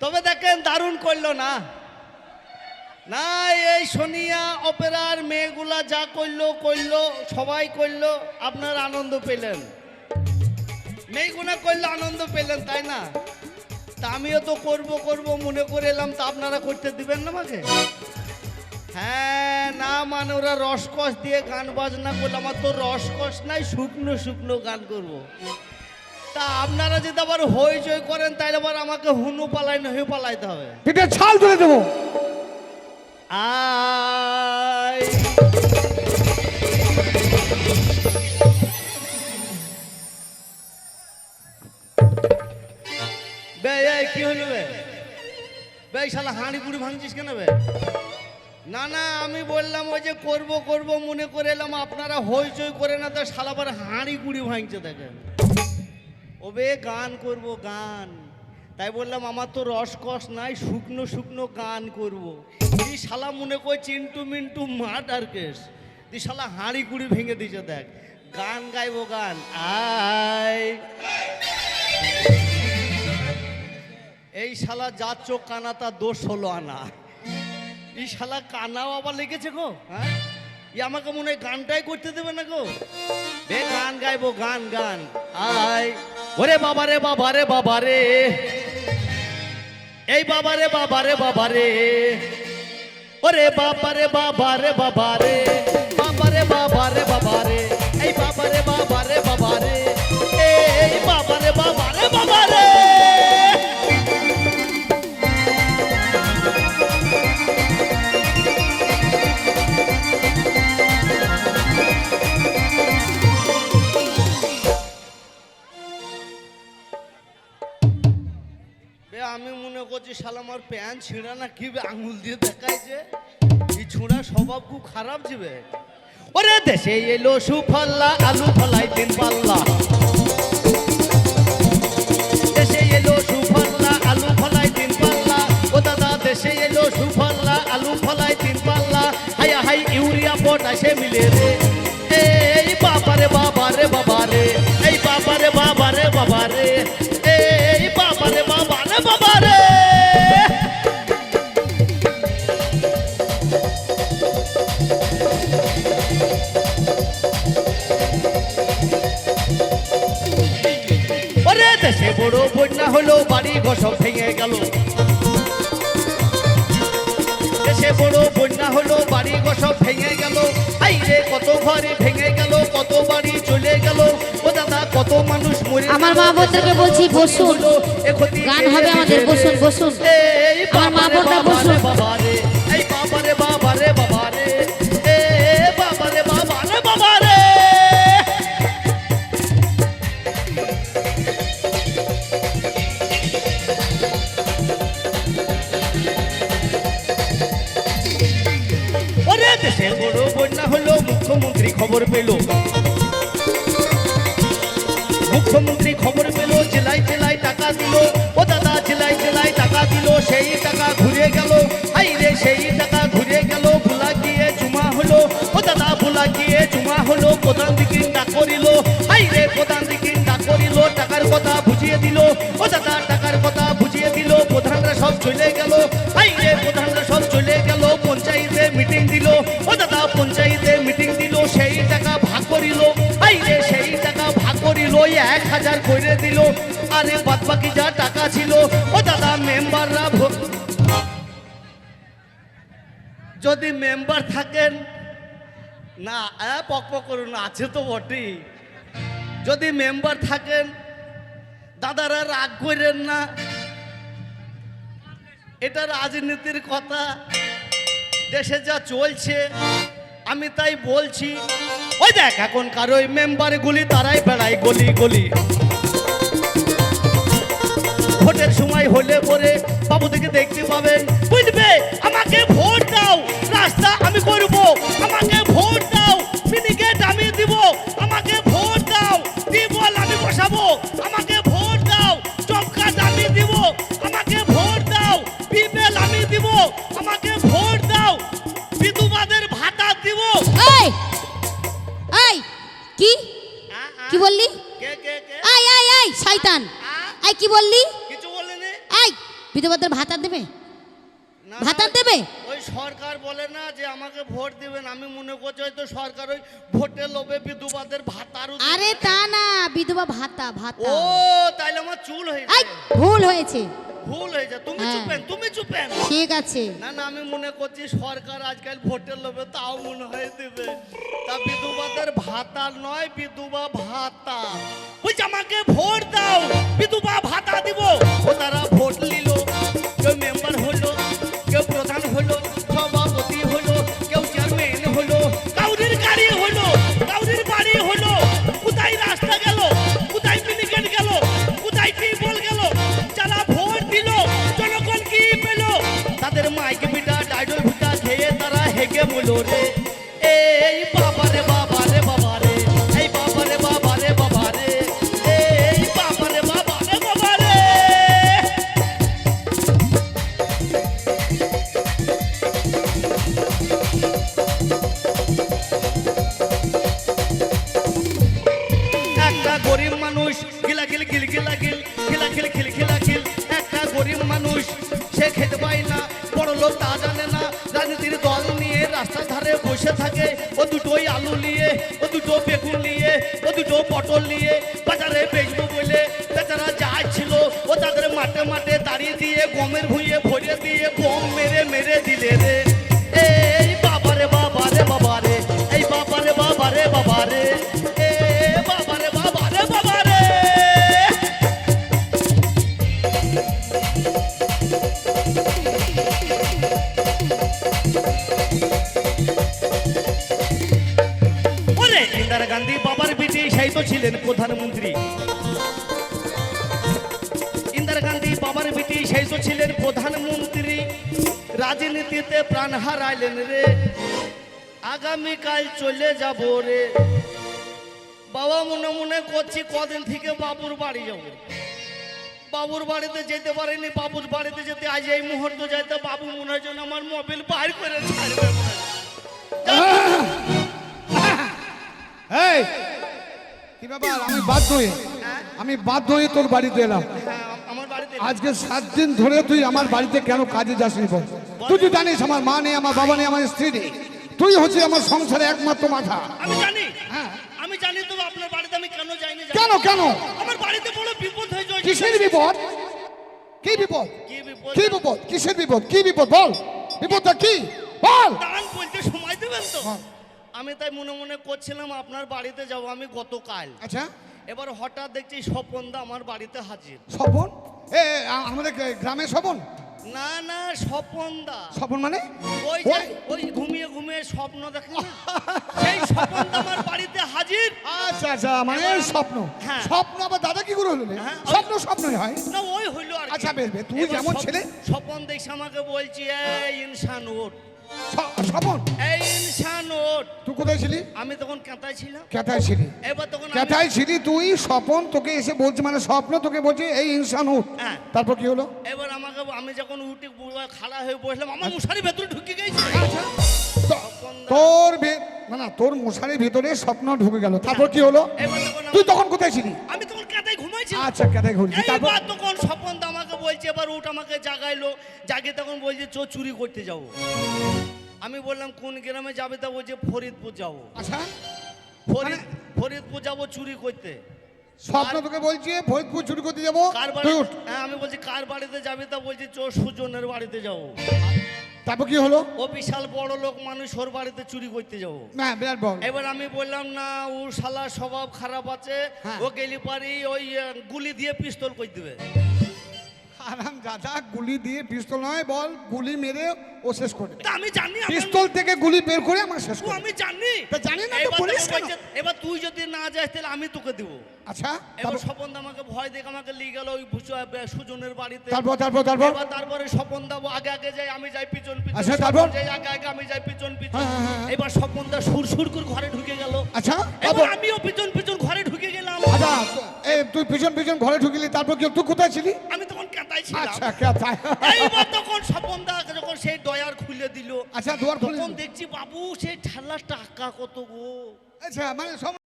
তবে দেখেন দারুণ করলো না না এই সোনিয়া অপেরার মেয়েগুলা যা করলো সবাই করলো, আপনার আনন্দ পেলেন, মেয়েগুলা করলো আনন্দ পেলেন, তাই না? তা আমিও তো করব মনে করে এলাম, তা আপনারা করতে দিবেন না আমাকে? হ্যাঁ না মানে ওরা রসকস দিয়ে গান বাজনা করলে, আমার তো রসকস নাই, শুকনো শুকনো গান করব। তা আপনারা যদি আবার হইচই করেন তাহলে আবার আমাকে হুনু পালাই না হয়ে পালাইতে হবে। এটা ছাল তুলে দেবো। আই বে কি হলো বে শালা হাঁড়ি কুড়ি ভাঙছিস কেন বে? না না আমি বললাম ওই যে করব মনে করে এলাম, আপনারা হইচই করে না তো শালা আবার হাঁড়ি কুড়ি ভাঙছে দেখেন। ওবে গান করব গান, তাই বললাম আমার তো রসকস নাই, শুকনো শুকনো গান করব। এই শালা মনে কর চিন্টু মিন্টু মার্ডার কেস, তুই শালা হাঁড়ি কুড়ি ভেঙে দিছে দেখ। গান গাইবো গান। আয় এই শালা যার চোখ কানা তার দোষ হলো আনা, এই শালা কানাও আবার লেগেছে গো। হ্যাঁ ই আমাকে মনে হয় গানটাই করতে দেবে না গো। বে গান গাইবো গান গান। আয় ওরে বাবারে বাবারে বাবারে, এই বাবারে বাবারে বাবারে, ওরে বাবারে বাবারে বাবারে, বাবারে বাবারে বাবারে, এই বাবারে বাবারে বাবারে, এই বাবারে বাবারে বাবারে। আমি মনে করছি শালা আমার প্যান্ট ছিঁড়া না কি আঙুল দিয়ে দেখাইছে, এই ছোঁড়া স্বভাব খুব খারাপ যাবে। ওরে দেশে এলো সুফল্লা আলু ফলাই তিন পাল্লা, দেশে এলো সুফল্লা আলু ফলাই তিন পাল্লা, ও দাদা দেশে এলো সুফল্লা আলু ফলাই তিন পাল্লা, হায়া হাই ইউরিয়া পটাশে মিলে রে, এই বাবারে বাবারে বাবারে, এই বাবারে বাবারে বাবারে, এই বাবারে বাবারে বাবারে। ওরে দেশে বড় বন্যা হলো, বাড়ি ঘর সব ভেঙে গেল, দেশে বড় বন্যা হলো, বাড়ি ঘর সব ভেঙে গেল, আই রে কত ঘরে ভেঙে গেল, কত বাড়ি চলে গেল, ও দাদা কত মানুষ মরে। আমার মা বোনদেরকে বলছি বসুন, গান হবে আমাদের, বসুন বসুন, আমার মা বোনরা বসুন। বাবারে এই বাবারে বাবারে বাবারে, এ বাবারে বাবারে বাবারে। ওরে দেশে বড় বন্যা হলো, মুখ্যমন্ত্রী খবর পেল, মুখ্যমন্ত্রী খবর পেল, জেলায় জেলায় টাকা দিল, ও দাদা জেলায় জেলায় টাকা দিল, সেই টাকা ঘুরে গেল, হাই রে সেই টাকা ঘুরে গেল, ভোলা গিয়ে জমা হলো, ও দাদা ভোলা গিয়ে জমা হলো, প্রধান দিকে ডাক করিল, হাই রে প্রধান দিকে ডাক করিল, টাকার কথা বুঝিয়ে দিল, ও দাদা টাকার কথা বুঝিয়ে দিল, প্রধানরা সব চলে গেল, হাই রে প্রধানরা সব চলে গেল, পঞ্চায়েতে মিটিং দিল, ও দাদা পঞ্চায়েতে মিটিং দিল, সেই টাকা ভাগ করিল, হাই রে সেই টাকা ভাগ করিল, 1000 করে দিল, আরে বাদ বাকি যা টাকা ছিল, ও দাদা মেম্বাররা যদি মেম্বার থাকেন না পক পক করুন, আছে তো বটেই, যদি মেম্বার থাকেন দাদারা রাগ করেন না, এটা রাজনীতির কথা, দেশে যা চলছে আমি তাই বলছি। ওই দেখ এখন কার ওই মেম্বার গুলি তারাই বেড়ায় গলি গলি, ভোটের সময় হলে পরে বাবু থেকে দেখতে পাবেন, বুঝবে আমাকে ভোট দাও, রাস্তা আমি করব, আমাকে ভোট দাও, মিনিগেট আমি দিব, আমাকে ভোট দাও, টিউবওয়েল আমি বসাবো, আমাকে ভোট দাও, জব কার্ড আমি দিব, আমাকে ভোট দাও, বিবেল আমি দিব, আমাকে ভোট দাও, বিধবাদের ভাতা দিব। এই এই কি কি বললি? কে কে কে আই আই আই শয়তান, আই কি বললি? কিছু বলেনি। আই বিধবাদের ভাতা দেবে? না, ভাতা না, দেবে? ওই সরকার বলে না যে আমাকে ভোট দিবেন, আমি মনে করছি হয়তো সরকার ওই ভোটের লোভে বিধবাদের ভাতারও দিবে। আরে তা না, বিধবা ভাতা ভাতা। ও তাইলে আমার চুল হয়ে এই, যায়। ভুল হয়েছে। ভুল হয়ে যায়, তুমি হ্যাঁ। চুপেন, তুমি চুপেন। ঠিক আছে। না না, আমি মনে করছি সরকার আজকাল ভোটের লোভে তাও মনে হয় দেবে। তা বিধবাদের ভাতা নয়, বিধবা ভাতা। বলছি আমাকে ভোট দাও, বিধবা ভাতা দিব। ও তারা ভোট নিল, কেউ মেম্বার হলো, কেউ প্রধান হলো, সভাপতি হলো, কেউ চেয়ারম্যান হলো, কাউরির গাড়ি হলো, কাউরির বাড়ি হলো, কোথায় রাস্তা গেল, কোথায় মিনিকেট গেল, কোথায় টিউবওয়েল গেল, যারা ভোট দিল জনগণ কি পেল, তাদের মাইক বিটা ডাইডল ভিটা খেয়ে তারা হেগে বলো রে এই বাবা রে বাবা রে বাবা রে, এই বাবা রে বাবা রে বাবা রে, এই বাবা রে বাবা রে বাবা রে। একটা গরিব মানুষ গিলাগিল গিল গিলাগিল গিলাগিল খিল খিলাখিল, একটা গরিব মানুষ সে খেতে পায় না, বড় লোক তা জানে না, রাজনীতির দল নিয়ে রাস্তার ধারে বসে থাকে। ও দুটোই আলু নিয়ে, ও দুটো বেগুন নিয়ে, ও দুটো পটল নিয়ে বাজারে বেচবো বলে বেচারা যা ছিল ও তাদের মাঠে মাঠে দাঁড়িয়ে দিয়ে গমের ভুঁইয়ে ভরে দিয়ে গম মেরে মেরে দিলে রে এই বাবা রে বাবা রে বাবা রে, এই বাবা রে বাবা রে বাবা রে, এ বাবা রে বাবা রে বাবা রে। ওরে ইন্দিরা গান্ধী বাবার বেটি, সেই তো ছিলেন প্রধানমন্ত্রী। ইন্দিরা গান্ধী বাবার বেটি, সেই তো ছিলেন প্রধানমন্ত্রী। রাজনীতিতে প্রাণ হারাইলেন রে, আগামীকাল চলে যাব রে। বাবা মনে মনে করছি কদিন থেকে বাবুর বাড়ি যাব। বাবুর বাড়িতে যেতে পারিনি, বাবুর বাড়িতে যেতে আজ এই মুহূর্তে যাইতে বাবু মনে হয় যেন আমার মোবাইল বাইর করে ছাড়বে মনে হয়। এই কি ব্যাপার? আমি বাধ্য হয়ে তোর বাড়িতে এলাম। হ্যাঁ, আমার বাড়িতে আজকে 7 দিন ধরে তুই আমার বাড়িতে কেন কাজে যাসনি বল? তুই তো জানিস আমার মা নেই, আমার বাবা নেই, আমার স্ত্রী নেই। তুই হচ্ছে আমার সংসারে একমাত্র মাথা। আমি জানি, হ্যাঁ। আমি জানি তো আপনার বাড়িতে আমি কেন যাইনি জানি? কেন কেন? আমার বাড়িতে বড় বিপদ হয়ে যায়। কিসের বিপদ? কি বিপদ? কি বিপদ? কি বিপদ? কিসের বিপদ? কি বিপদ বল? বিপদটা কি বল? দাঁড়ান, বলতে সময় দেবেন তো? হ্যাঁ। আমি তাই মনে মনে করছিলাম আপনার বাড়িতে যাব আমি গতকাল। আচ্ছা, এবার হঠাৎ দেখছি স্বপনদা আমার বাড়িতে হাজির। স্বপন? আমাদের গ্রামে স্বপন? না না, স্বপনদা। স্বপন মানে? ওই যে ওই ঘুমিয়ে ঘুমিয়ে স্বপ্ন দেখে না, সেই স্বপনদা আমার বাড়িতে হাজির। আচ্ছা আচ্ছা, মানে এবার- স্বপ্ন। হ্যাঁ। স্বপ্ন আবার দাদা কি করে হলো রে? হ্যাঁ, স্বপ্ন স্বপ্নই হয়। না ওই হইলো আর কি। আচ্ছা, বেশ বেশ, তুই এবার যেমন ছেলে। স্বপন দেখছে আমাকে বলছি এই ইনসান ওঠ, স্বপন, এই ইনসান ওঠ। তুই কোথায় ছিলি? আমি তখন কাঁথায় ছিলাম। কেথায় ছিলি? এবার তখন আমি- কেথায় ছিলি তুই? স্বপন তোকে এসে বলছে, মানে স্বপ্ন তোকে বলছে এই ইনসান উঠ। হ্যাঁ। তারপর কি হলো? এবার আমাকে আমি যখন উঠে খাড়া হয়ে বসলাম, আমার মশারি ভেতরে ঢুকে গেছে। তোর মশারির ভিতরে স্বপ্ন ঢুকে গেল। তারপর কি হলো? এবার তখন তুই তখন কোথায় ছিলি? আমি তখন কাঁথায় ঘুমাইছি। আচ্ছা, কেথায় ঘুরছি? তারপর এইবার তখন স্বপন দা আমাকে বলছে এবার উঠ, আমাকে জাগাইলো। জাগে তখন বলছে চো চুরি করতে যাবো। আমি বললাম কোন গ্রামে যাবে? তা বলছে ফরিদপুর যাবো। আচ্ছা, ফরিদপুর যাবো চুরি করতে। স্বপ্ন তোকে বলছে ফরিদপুর চুরি করতে যাবো। কার তুই বাড়ি? উঠ। হ্যাঁ, আমি বলছি কার বাড়িতে যাবে? তা বলছে চো সুজনের বাড়িতে যাবো। তারপর কি হলো? ও বিশাল বড় লোক মানুষ, ওর বাড়িতে চুরি করতে যাবো। না, বিরাট বল। এবার আমি বললাম না, ও শালা স্বভাব খারাপ আছে, হ্যাঁ। ও গেলি পারি ওই গুলি দিয়ে পিস্তল করে দিবে। আরাম দাদা, গুলি দিয়ে পিস্তল নয়, বল গুলি মেরে ও শেষ করে দেবে। তা আমি জানি, পিস্তল থেকে গুলি বের করে আমাকে শেষ করে দেবে। আমি জানি। তা জানি না তো এবার বলিস তখন কেন? বলছে, এবার তুই যদি না যাস তাহলে আমি তোকে দিব। আচ্ছা, এবার স্বপন দা আমাকে ভয় দেখে আমাকে নিয়ে গেল ওই সুজনের বাড়িতে। তারপর এবার তারপরে স্বপন দা আগে আগে যাই, আমি যাই পিছন পিছন। আচ্ছা, স্বপন তারপর? যাই আগে আগে, আমি যাই পিছন পিছন। হ্যাঁ, হ্যাঁ, হ্যাঁ। এবার স্বপন দা সুর সুর করে ঘরে ঢুকে গেল। আচ্ছা, এবার তারপর? আমিও পিছন পিছন ঘরে ঢুকে গেলাম। আচ্ছা, তুই পিছন পিছন ঘরে ঢুকিলি, তারপর কি? তুই কোথায় ছিলি? আমি তখন কাঁথায় ছিলাম। আচ্ছা, কেথায়? এইবার তখন স্বপন দা যখন সেই ডয়ার খুলে দিল, আচ্ছা, দুয়ার খুলে তখন দিল। দেখছি বাবু সেই ঠাল্লা টাকা কত গো। আচ্ছা, মানে সব